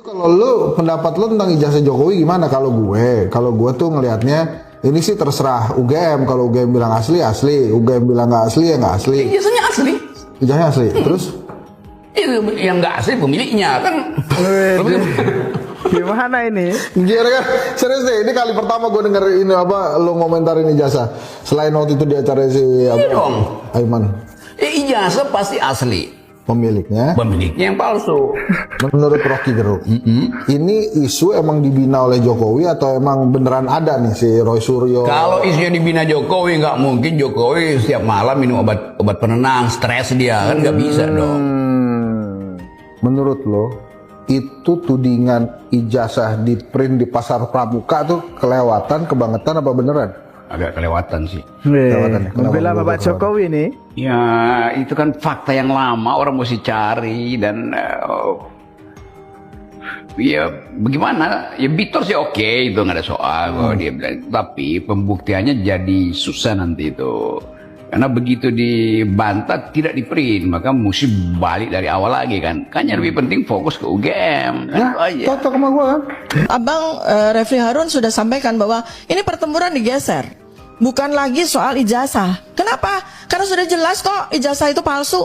Kalau lu pendapat lu tentang ijazah Jokowi gimana? Kalau gue tuh ngelihatnya ini sih terserah UGM. Kalau UGM bilang asli, UGM bilang nggak asli ya nggak asli. Ijazahnya asli. Ijazahnya asli. Terus? Yang nggak asli pemiliknya kan. Gimana ini? Gimana kan? Serius deh, ini kali pertama gue denger ini lu ngomentarin ijazah. Selain waktu itu di acara si Aiman. Ijazah pasti asli. Pemiliknya yang palsu. Menurut Rocky Gerung, ini isu emang dibina oleh Jokowi atau emang beneran ada nih si Roy Suryo? Kalau isunya dibina Jokowi, nggak mungkin Jokowi setiap malam minum obat penenang, stres dia kan nggak bisa dong. Menurut lo, itu tudingan ijazah di print di pasar pramuka tuh kelewatan, kebangetan apa beneran? Agak kelewatan sih. Membela Bapak Jokowi nih. Ya itu kan fakta yang lama, orang mesti cari dan ya bagaimana? Ya Bitor sih oke, itu nggak ada soal. Dia bilang, tapi pembuktiannya jadi susah nanti itu. Karena begitu dibantah tidak di-print, maka mesti balik dari awal lagi kan. Kan yang lebih penting fokus ke UGM. Cocok sama gua kan? Abang Refli Harun sudah sampaikan bahwa ini pertempuran digeser. Bukan lagi soal ijazah. Kenapa? Karena sudah jelas kok ijazah itu palsu.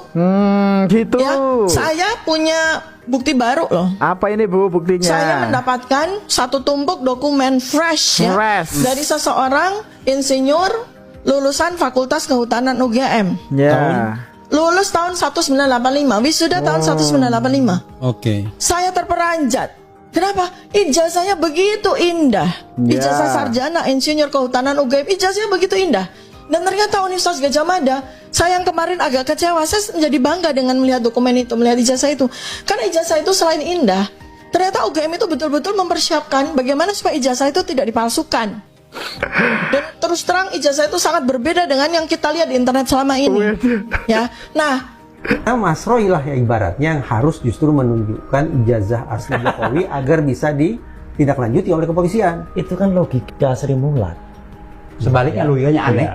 Gitu. Ya, saya punya bukti baru loh. Apa ini Bu buktinya? Saya mendapatkan satu tumpuk dokumen fresh ya dari seseorang insinyur lulusan Fakultas Kehutanan UGM. Lulus tahun 1985, wisuda tahun 1985. Oke. Saya terperanjat. Kenapa? Ijazahnya begitu indah. Ijazah sarjana insinyur kehutanan UGM, ijazahnya begitu indah. Dan ternyata Universitas Gadjah Mada, saya yang kemarin agak kecewa, saya menjadi bangga dengan melihat dokumen itu, melihat ijazah itu. Karena ijazah itu selain indah, ternyata UGM itu betul-betul mempersiapkan bagaimana supaya ijazah itu tidak dipalsukan. Dan terus terang ijazah itu sangat berbeda dengan yang kita lihat di internet selama ini. Ya, nah. Mas Roy lah ya ibaratnya yang harus justru menunjukkan ijazah asli Jokowi agar bisa ditindaklanjuti oleh kepolisian. Itu kan logika Sri Mulat. Sebaliknya logikanya aneh.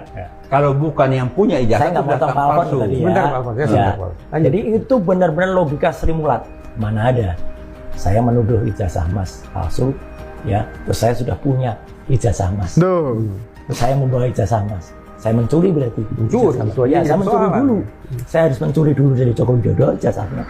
Kalau bukan yang punya ijazah, saya nggak mau palsu. Sebentar Pak. Jadi itu benar-benar logika Sri Mulat. Mana ada? Saya menuduh ijazah Mas palsu, ya. Terus saya sudah punya ijazah Mas. Terus saya membawa ijazah Mas. Saya mencuri berarti. Mencuri. Ya, saya mencuri dulu. Saya harus mencuri dulu dari Joko Widodo ijazahnya.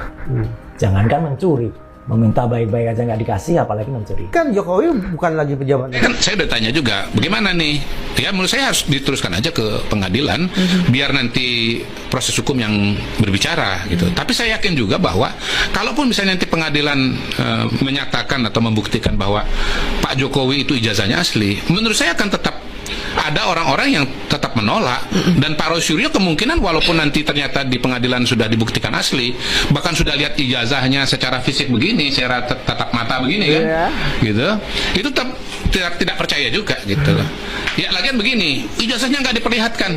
Jangankan mencuri, meminta baik-baik aja nggak dikasih, apalagi mencuri. Kan Jokowi bukan lagi pejabat. Kan saya udah tanya juga, bagaimana nih? Ya menurut saya harus diteruskan aja ke pengadilan, biar nanti proses hukum yang berbicara gitu. Tapi saya yakin juga bahwa kalaupun misalnya nanti pengadilan menyatakan atau membuktikan bahwa Pak Jokowi itu ijazahnya asli, menurut saya akan tetap ada orang-orang yang tetap menolak. Dan Pak Roy Suryo kemungkinan walaupun nanti ternyata di pengadilan sudah dibuktikan asli, bahkan sudah lihat ijazahnya secara fisik begini, secara tatap mata begini kan, gitu, itu tetap tidak percaya juga gitu. Ya lagian begini, ijazahnya nggak diperlihatkan.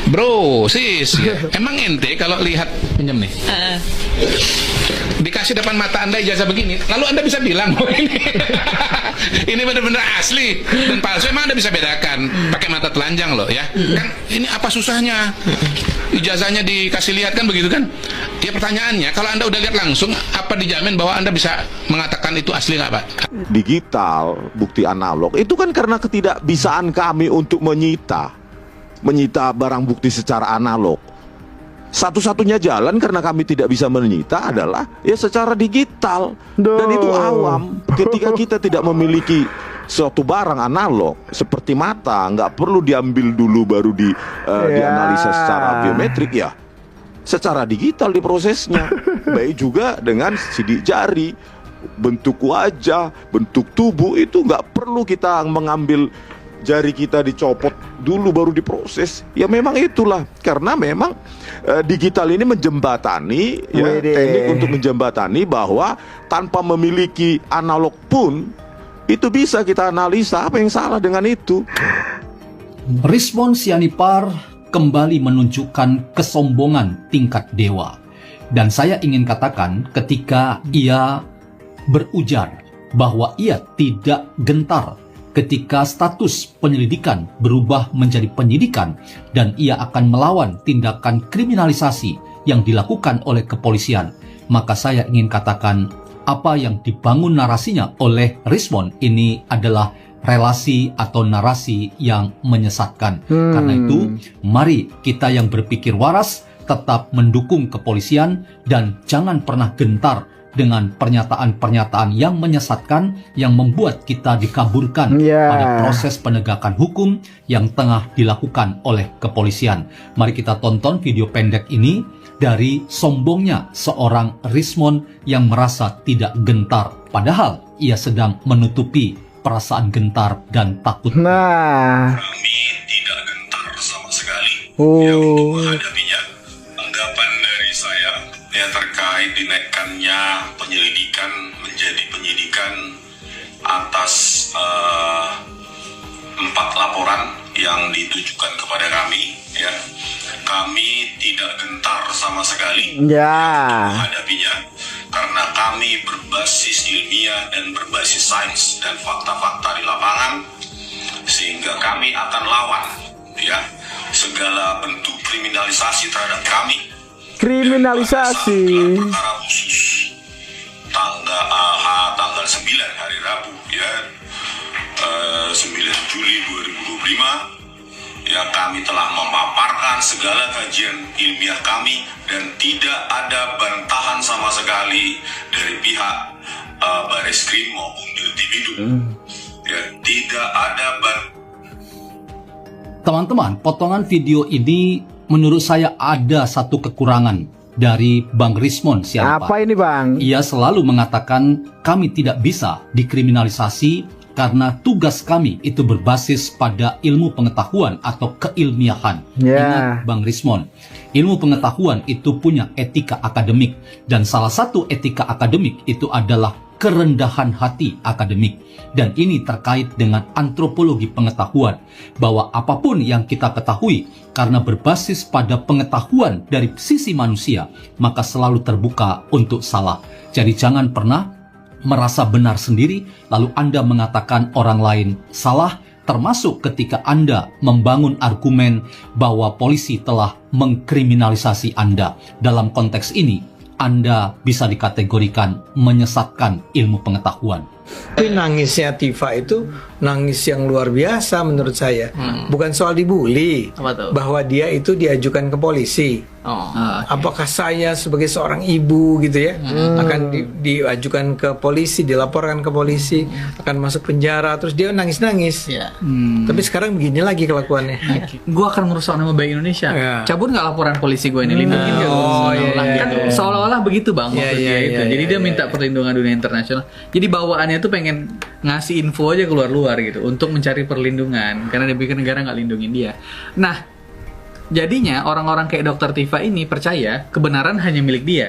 Bro, sis, emang ente kalau lihat pinjam nih, dikasih depan mata anda ijazah begini, lalu anda bisa bilang, oh ini benar-benar asli dan palsu, emang anda bisa bedakan pakai mata telanjang loh ya? Kan ini apa susahnya? Ijazahnya dikasih lihat kan begitu kan? Ya pertanyaannya, kalau anda udah lihat langsung, apa dijamin bahwa anda bisa mengatakan itu asli nggak Pak? Digital, bukti analog, itu kan karena ketidakbisaan kami untuk menyita barang bukti secara analog. Satu-satunya jalan karena kami tidak bisa menyita adalah ya secara digital. Dan itu awam. Ketika kita tidak memiliki suatu barang analog seperti mata, nggak perlu diambil dulu baru dianalisa secara biometrik ya. Secara digital diprosesnya. Baik juga dengan sidik jari, bentuk wajah, bentuk tubuh, itu nggak perlu kita mengambil jari kita dicopot dulu baru diproses. Ya memang itulah, karena memang digital ini menjembatani ya, teknik untuk menjembatani bahwa tanpa memiliki analog pun itu bisa kita analisa apa yang salah dengan itu. Respon Sianipar kembali menunjukkan kesombongan tingkat dewa. Dan saya ingin katakan ketika ia berujar bahwa ia tidak gentar ketika status penyelidikan berubah menjadi penyidikan dan ia akan melawan tindakan kriminalisasi yang dilakukan oleh kepolisian, maka saya ingin katakan apa yang dibangun narasinya oleh Rismond ini adalah relasi atau narasi yang menyesatkan. Karena itu, mari kita yang berpikir waras tetap mendukung kepolisian dan jangan pernah gentar dengan pernyataan-pernyataan yang menyesatkan yang membuat kita dikaburkan pada proses penegakan hukum yang tengah dilakukan oleh kepolisian. Mari kita tonton video pendek ini dari sombongnya seorang Rismond yang merasa tidak gentar, padahal ia sedang menutupi perasaan gentar dan takut. Nah, Kami tidak gentar sama sekali ya untuk menghadapinya. Anggapan dari saya yang terkait dinaikkannya penyelidikan menjadi penyidikan atas 4 laporan yang ditujukan kepada kami, ya, kami tidak gentar sama sekali menghadapinya karena kami berbasis ilmiah dan berbasis sains dan fakta-fakta di lapangan, sehingga kami akan lawan ya segala bentuk kriminalisasi terhadap kami. kriminalisasi. Perkara khusus tanggal 9 hari Rabu ya 9 Juli 2025 ya, kami telah memaparkan segala kajian ilmiah kami dan tidak ada bantahan sama sekali dari pihak Bareskrim maupun Dirtipidum. Ya, tidak ada Teman-teman, potongan video ini menurut saya ada satu kekurangan dari Bang Rismond Sianipar. Apa ini, Bang? Ia selalu mengatakan kami tidak bisa dikriminalisasi karena tugas kami itu berbasis pada ilmu pengetahuan atau keilmiahan. Ingat Bang Rismond, ilmu pengetahuan itu punya etika akademik, dan salah satu etika akademik itu adalah kerendahan hati akademik. Dan ini terkait dengan antropologi pengetahuan, bahwa apapun yang kita ketahui karena berbasis pada pengetahuan dari sisi manusia, maka selalu terbuka untuk salah. Jadi jangan pernah merasa benar sendiri lalu Anda mengatakan orang lain salah, termasuk ketika Anda membangun argumen bahwa polisi telah mengkriminalisasi Anda. Dalam konteks ini, Anda bisa dikategorikan menyesatkan ilmu pengetahuan. Tapi nangisnya Tifa itu nangis yang luar biasa menurut saya. Bukan soal dibully, bahwa dia itu diajukan ke polisi. Apakah saya sebagai seorang ibu gitu ya akan diajukan ke polisi, dilaporkan ke polisi, akan masuk penjara, terus dia nangis-nangis. Tapi sekarang begini lagi kelakuannya. Gue akan merusak nama baik Indonesia. Cabut nggak laporan polisi gue ini, lindungin gak gue? Kan seolah-olah begitu bang maksud dia itu. Jadi dia minta perlindungan dunia internasional. Jadi bawaannya tuh pengen ngasih info aja keluar-luar gitu untuk mencari perlindungan karena dia pikir negara nggak lindungin dia. Nah, jadinya orang-orang kayak Dr. Tifa ini percaya kebenaran hanya milik dia.